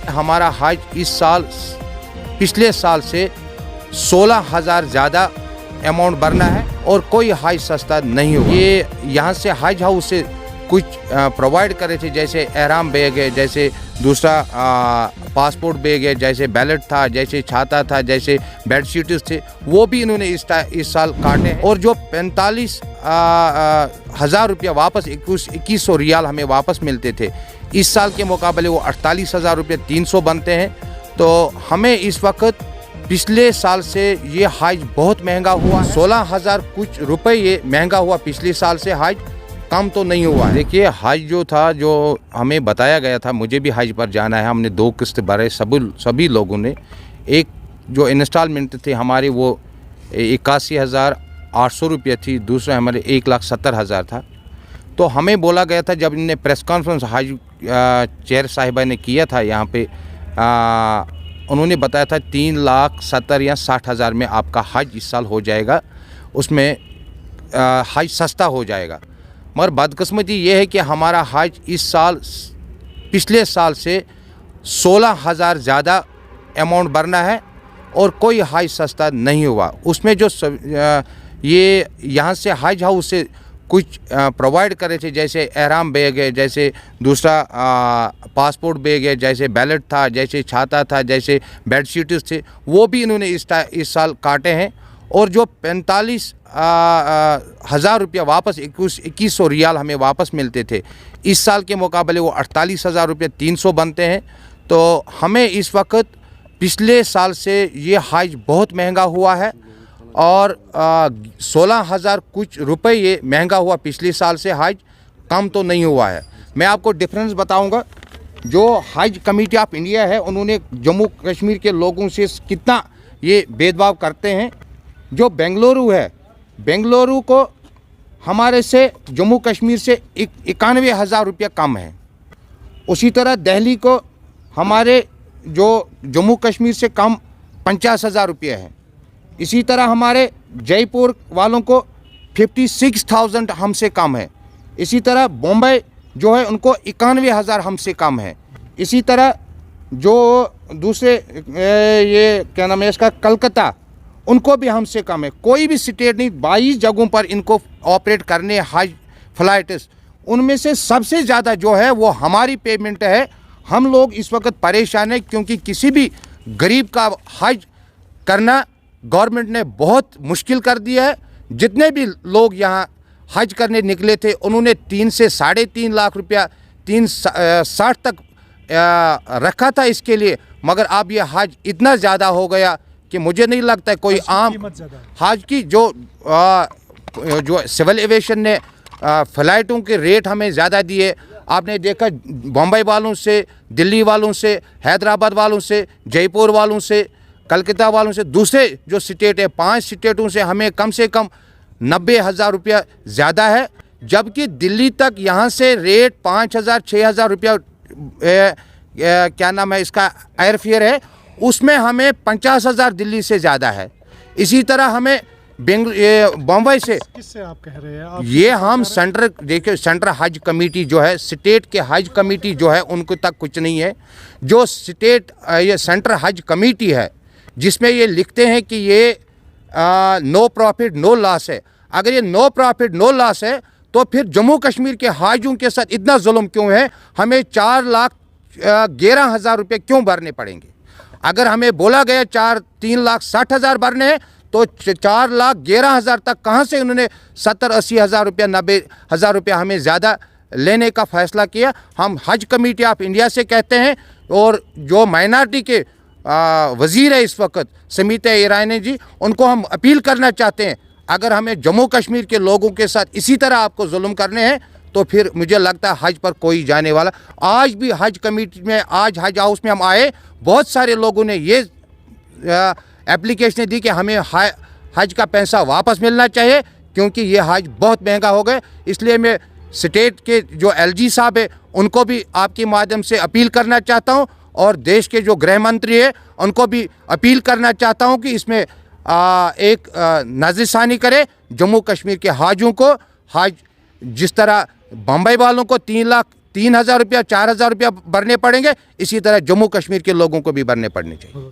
हमारा हज इस साल पिछले साल से 16,000 ज़्यादा अमाउंट भरना है और कोई हज सस्ता नहीं हुआ। ये यहाँ से हज हाउस से कुछ प्रोवाइड करे थे, जैसे एहराम बैग है, जैसे दूसरा पासपोर्ट बैग है, जैसे बैलेट था, जैसे छाता था, जैसे बेडशीट्स थे, वो भी इन्होंने इस साल काटे हैं। और जो 45,000 रुपया वापस 2100 रियाल हमें वापस मिलते थे, इस साल के मुकाबले वो 48,000 रुपये 300 बनते हैं। तो हमें इस वक्त पिछले साल से ये हज बहुत महंगा हुआ, 16,000 कुछ रुपए ये महंगा हुआ पिछले साल से, हज कम तो नहीं हुआ। देखिए हज जो था, जो हमें बताया गया था, मुझे भी हज पर जाना है, हमने 2 किस्त भरे सभी लोगों ने। एक जो इंस्टॉलमेंट थे हमारे वो 81,800 रुपये थी, दूसरा हमारे 1,70,000 था। तो हमें बोला गया था, जब इन्हें प्रेस कॉन्फ्रेंस हज चेयर साहिबा ने किया था यहाँ पे, उन्होंने बताया था 3,70,000 या 60,000 में आपका हज इस साल हो जाएगा, उसमें हज सस्ता हो जाएगा। मगर बदकिस्मती ये है कि हमारा हज इस साल पिछले साल से 16,000 ज़्यादा अमाउंट भरना है और कोई हज सस्ता नहीं हुआ। उसमें जो ये यहाँ से हज हाउस से कुछ प्रोवाइड करे थे, जैसे एहराम बैग है, जैसे दूसरा पासपोर्ट बैग है, जैसे बैलेट था, जैसे छाता था, जैसे बेडशीट्स थे, वो भी इन्होंने इस साल काटे हैं। और जो 45,000 रुपया वापस 2100 रियाल हमें वापस मिलते थे, इस साल के मुकाबले वो 48,000 रुपये 300 बनते हैं। तो हमें इस वक्त पिछले साल से ये हज बहुत महंगा हुआ है और 16,000 कुछ रुपए ये महंगा हुआ पिछले साल से, हज कम तो नहीं हुआ है। मैं आपको डिफरेंस बताऊंगा। जो हज कमेटी ऑफ इंडिया है, उन्होंने जम्मू कश्मीर के लोगों से कितना ये भेदभाव करते हैं। जो बेंगलुरु है, बेंगलुरु को हमारे से जम्मू कश्मीर से 91,000 रुपया कम है। उसी तरह दिल्ली को हमारे जो जम्मू कश्मीर से कम 50,000 रुपये है। इसी तरह हमारे जयपुर वालों को 56,000 हमसे कम है। इसी तरह बम्बई जो है उनको 91,000 हमसे कम है। इसी तरह जो दूसरे ये क्या नाम है इसका, कलकत्ता, उनको भी हमसे कम है। कोई भी स्टेट नहीं, 22 जगहों पर इनको ऑपरेट करने हज फ्लाइट्स, उनमें से सबसे ज़्यादा जो है वो हमारी पेमेंट है। हम लोग इस वक्त परेशान हैं क्योंकि किसी भी गरीब का हज करना गवर्नमेंट ने बहुत मुश्किल कर दिया है। जितने भी लोग यहाँ हज करने निकले थे, उन्होंने 3 से 3.5 लाख रुपया 360 तक रखा था इसके लिए। मगर अब ये हज इतना ज़्यादा हो गया कि मुझे नहीं लगता है कोई आम हज की जो सिविल एविएशन ने फ़्लाइटों के रेट हमें ज़्यादा दिए। आपने देखा बम्बई वालों से, दिल्ली वालों से, हैदराबाद वालों से, जयपुर वालों से, कलकत्ता वालों से, दूसरे जो स्टेट है 5 स्टेटों से हमें कम से कम 90,000 रुपया ज़्यादा है। जबकि दिल्ली तक यहाँ से रेट 5,000 6,000 रुपया क्या नाम है इसका एयर फेयर है, उसमें हमें 50,000 दिल्ली से ज़्यादा है। इसी तरह हमें बम्बई से, किससे आप कह रहे हैं आप? ये हम सेंटर, देखिए सेंटर हज कमेटी जो है, स्टेट के हज कमेटी जो है उनको तक कुछ नहीं है। जो स्टेट ये सेंटर हज कमेटी है, जिसमें ये लिखते हैं कि ये नो प्रॉफिट नो लॉस है। अगर ये नो प्रॉफिट नो लॉस है तो फिर जम्मू कश्मीर के हाजियों के साथ इतना जुल्म क्यों है? हमें 4,11,000 रुपये क्यों भरने पड़ेंगे? अगर हमें बोला गया 3,60,000 भरने हैं तो 4,11,000 तक कहाँ से उन्होंने 70-80,000 रुपया 90,000 रुपया हमें ज़्यादा लेने का फ़ैसला किया? हम हज कमेटी ऑफ इंडिया से कहते हैं, और जो माइनॉरिटी के वज़ीर है इस वक्त समीता ईरानी जी, उनको हम अपील करना चाहते हैं, अगर हमें जम्मू कश्मीर के लोगों के साथ इसी तरह आपको जुल्म करने हैं तो फिर मुझे लगता है हज पर कोई जाने वाला। आज भी हज कमेटी में, आज हज हाउस में हम आए, बहुत सारे लोगों ने ये एप्लीकेशन दी कि हमें हज का पैसा वापस मिलना चाहिए क्योंकि ये हज बहुत महंगा हो गए। इसलिए मैं स्टेट के जो LG साहब है उनको भी आपके माध्यम से अपील करना चाहता हूँ, और देश के जो गृह मंत्री है उनको भी अपील करना चाहता हूँ कि इसमें एक नज़रसानी करे जम्मू कश्मीर के हाजियों को। हज जिस तरह बम्बई वालों को 3,000 रुपया 4,000 रुपया भरने पड़ेंगे, इसी तरह जम्मू कश्मीर के लोगों को भी भरने पड़ने चाहिए।